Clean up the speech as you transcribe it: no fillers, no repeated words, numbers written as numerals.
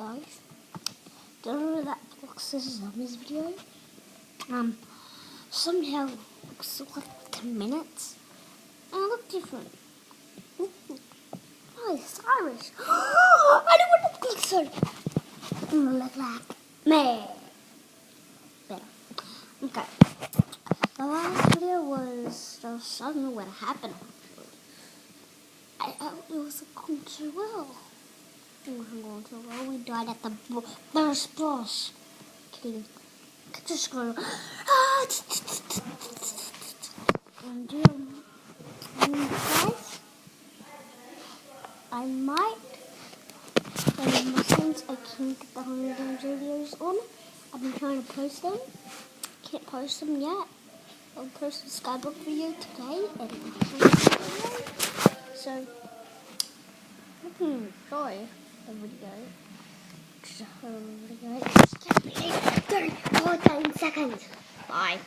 guys. Do you remember that Blocks vs Zombies video? Somehow it looks like 10 minutes. And it looked different. Oh, it's Irish. I don't want to look so. Look like me. Better. Okay. The last video was just, I don't know what happened. It wasn't going too well. It wasn't going too well. We died at the first boss. Kidding. Just go. And guys, I might. And since I can't get the 100 Games videos on, I've been trying to post them. Can't post them yet. I'll post the Skyblock video today and so enjoy the video. Just 30 seconds. Bye.